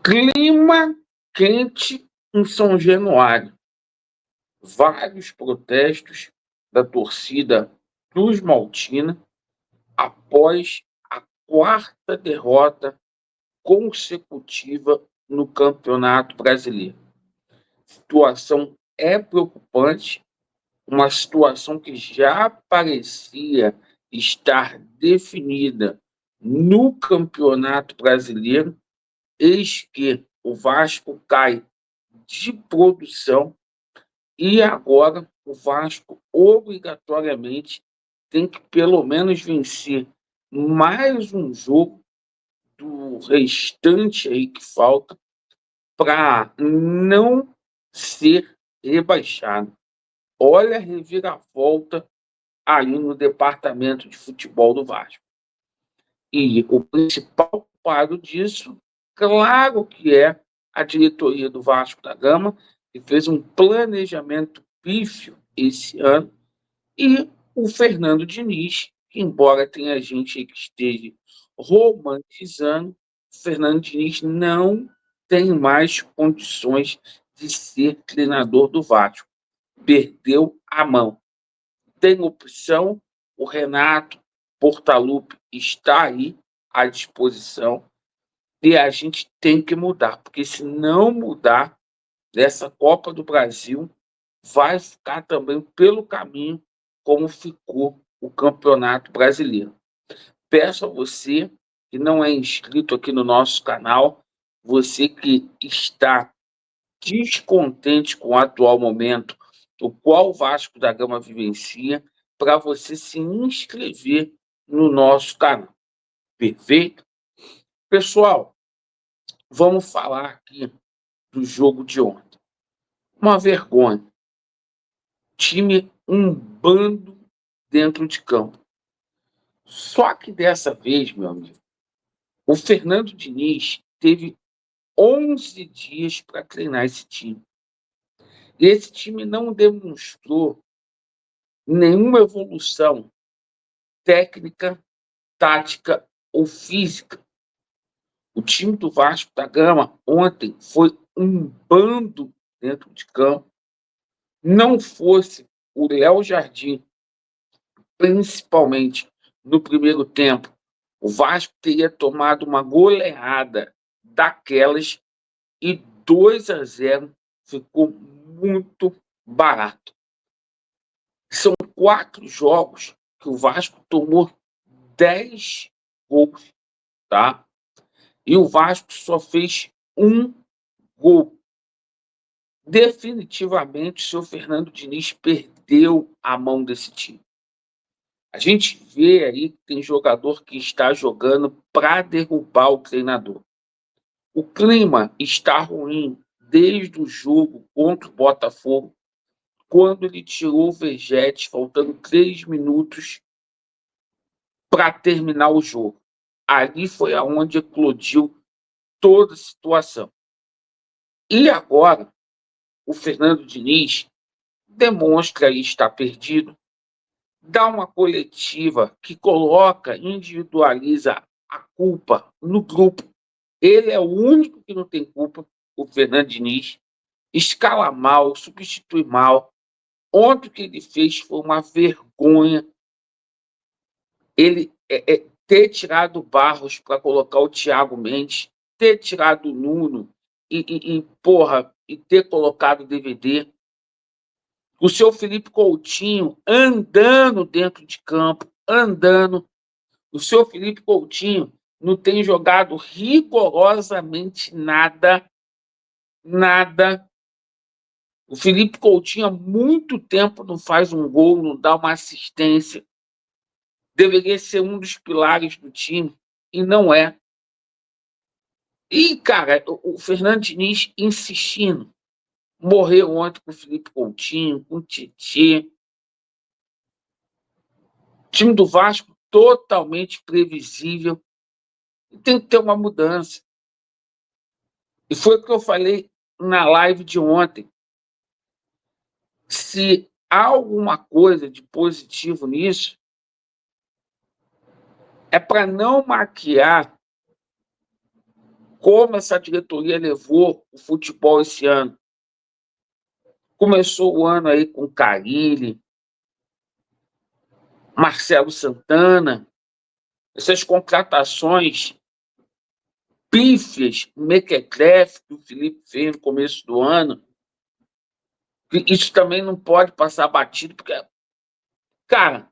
Clima quente em São Januário. Vários protestos da torcida Cruz Maltina após a quarta derrota consecutiva no Campeonato Brasileiro. A situação é preocupante, uma situação que já parecia estar definida no Campeonato Brasileiro. Eis que o Vasco cai de produção e agora o Vasco obrigatoriamente tem que pelo menos vencer mais um jogo do restante aí que falta para não ser rebaixado. Olha a reviravolta aí no departamento de futebol do Vasco. E o principal culpado disso, claro que é a diretoria do Vasco da Gama, que fez um planejamento pífio esse ano, e o Fernando Diniz, que embora tenha gente que esteja romantizando, o Fernando Diniz não tem mais condições de ser treinador do Vasco. Perdeu a mão. Tem opção, o Renato Portaluppi está aí à disposição e a gente tem que mudar, porque se não mudar, essa Copa do Brasil vai ficar também pelo caminho como ficou o Campeonato Brasileiro. Peço a você que não é inscrito aqui no nosso canal, você que está descontente com o atual momento, o qual o Vasco da Gama vivencia, para você se inscrever no nosso canal. Perfeito? Pessoal, vamos falar aqui do jogo de ontem. Uma vergonha. Time um bando dentro de campo. Só que dessa vez, meu amigo, o Fernando Diniz teve 11 dias para treinar esse time. E esse time não demonstrou nenhuma evolução técnica, tática ou física. O time do Vasco da Gama ontem foi um bando dentro de campo. Não fosse o Léo Jardim, principalmente no primeiro tempo, o Vasco teria tomado uma goleada daquelas e 2-0 ficou muito barato. São 4 jogos que o Vasco tomou 10 gols, tá? E o Vasco só fez um gol. Definitivamente, o seu Fernando Diniz perdeu a mão desse time. A gente vê aí que tem jogador que está jogando para derrubar o treinador. O clima está ruim desde o jogo contra o Botafogo, quando ele tirou o Vegete, faltando 3 minutos para terminar o jogo. Ali foi aonde eclodiu toda a situação. E agora, o Fernando Diniz demonstra aí estar perdido, dá uma coletiva que coloca, individualiza a culpa no grupo. Ele é o único que não tem culpa, o Fernando Diniz. Escala mal, substitui mal. Ontem o que ele fez foi uma vergonha. Ele ter tirado o Barros para colocar o Thiago Mendes, ter tirado o Nuno e ter colocado o DVD. O seu Felipe Coutinho andando dentro de campo, andando. O seu Felipe Coutinho não tem jogado rigorosamente nada, nada. O Felipe Coutinho há muito tempo não faz um gol, não dá uma assistência. Deveria ser um dos pilares do time e não é. E, cara, o Fernando Diniz insistindo. Morreu ontem com o Felipe Coutinho, com o Tietê. Time do Vasco totalmente previsível. E tem que ter uma mudança. E foi o que eu falei na live de ontem. Se há alguma coisa de positivo nisso, é para não maquiar como essa diretoria levou o futebol esse ano. Começou o ano aí com Carille, Marcelo Santana, essas contratações pífias, mequetrefe que o Felipe fez no começo do ano. Isso também não pode passar batido, porque, cara,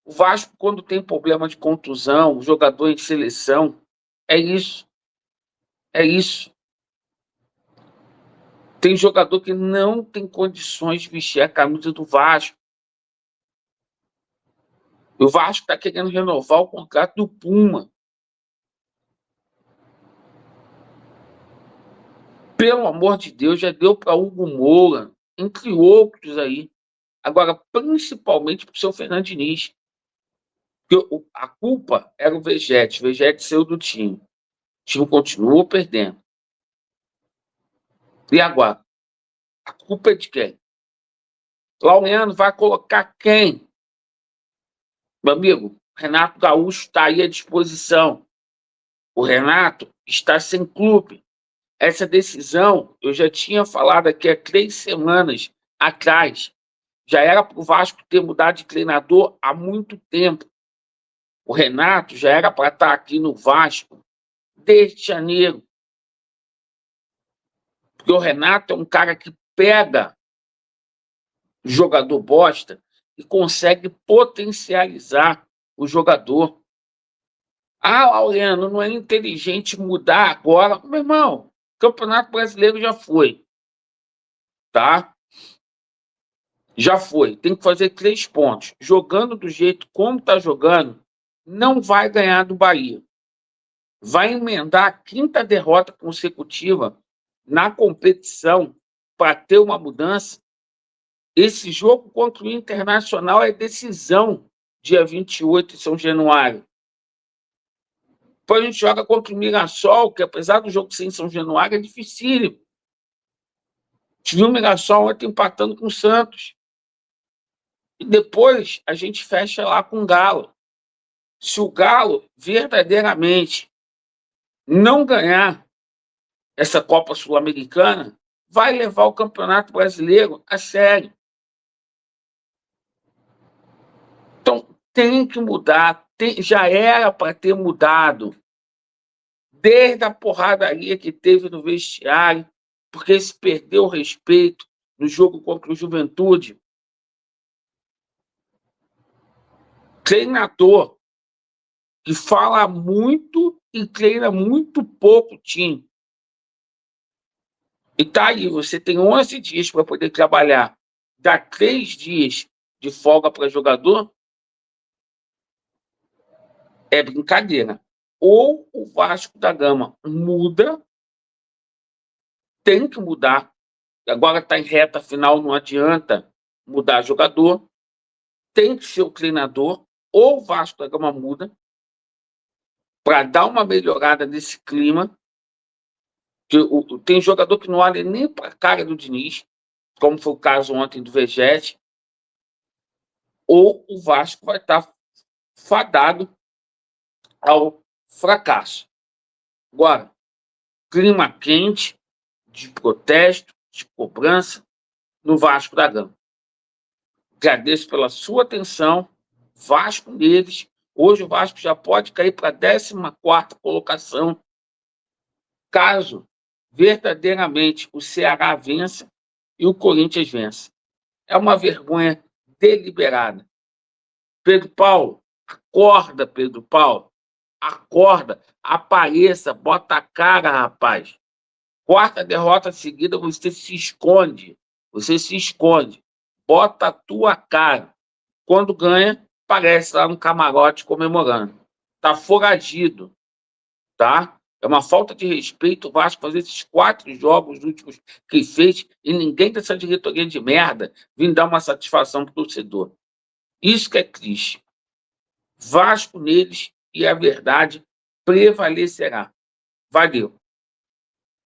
o Vasco, quando tem problema de contusão, o jogador em seleção, é isso. É isso. Tem jogador que não tem condições de vestir a camisa do Vasco. E o Vasco está querendo renovar o contrato do Puma. Pelo amor de Deus, já deu para Hugo Moura, entre outros aí. Agora, principalmente para o seu Fernando Diniz. Porque a culpa era o Vegete. O Vegete saiu do time. O time continuou perdendo. E agora? A culpa é de quem? Laureano vai colocar quem? Meu amigo, Renato Gaúcho está aí à disposição. O Renato está sem clube. Essa decisão eu já tinha falado aqui há 3 semanas atrás. Já era para o Vasco ter mudado de treinador há muito tempo. O Renato já era para estar aqui no Vasco desde janeiro. Porque o Renato é um cara que pega jogador bosta e consegue potencializar o jogador. Ah, Laureano, não é inteligente mudar agora. Meu irmão, o Campeonato Brasileiro já foi, tá? Já foi. Tem que fazer 3 pontos. Jogando do jeito como está jogando, não vai ganhar do Bahia. Vai emendar a 5ª derrota consecutiva na competição para ter uma mudança. Esse jogo contra o Internacional é decisão, dia 28 em São Januário. Depois a gente joga contra o Mirassol, que apesar do jogo ser em São Januário, é dificílimo. A gente viu o Mirassol ontem empatando com o Santos. E depois a gente fecha lá com o Galo. Se o Galo verdadeiramente não ganhar essa Copa Sul-Americana, vai levar o Campeonato Brasileiro a sério. Então, tem que mudar. Já era para ter mudado. Desde a porradaria que teve no vestiário, porque se perdeu o respeito no jogo contra o Juventude. Treinador que fala muito e treina muito pouco o time. E tá aí, você tem 11 dias para poder trabalhar. Dá 3 dias de folga para jogador, é brincadeira. Ou o Vasco da Gama muda, tem que mudar. Agora está em reta final, não adianta mudar jogador. Tem que ser o treinador, ou o Vasco da Gama muda, para dar uma melhorada nesse clima. Que tem jogador que não olha nem para a cara do Diniz, como foi o caso ontem do Vegete, ou o Vasco vai estar fadado ao fracasso. Agora, clima quente, de protesto, de cobrança, no Vasco da Gama. Agradeço pela sua atenção. Vasco deles. Hoje o Vasco já pode cair para a 14ª colocação, caso verdadeiramente o Ceará vença e o Corinthians vença. É uma vergonha deliberada. Pedro Paulo, acorda, Pedro Paulo. Acorda, apareça, bota a cara, rapaz. 4ª derrota seguida, você se esconde. Você se esconde. Bota a tua cara. Quando ganha, aparece lá no camarote comemorando. Tá foragido, tá? É uma falta de respeito o Vasco fazer esses 4 jogos últimos que fez e ninguém dessa diretoria de merda vir dar uma satisfação pro torcedor. Isso que é triste. Vasco neles e a verdade prevalecerá. Valeu.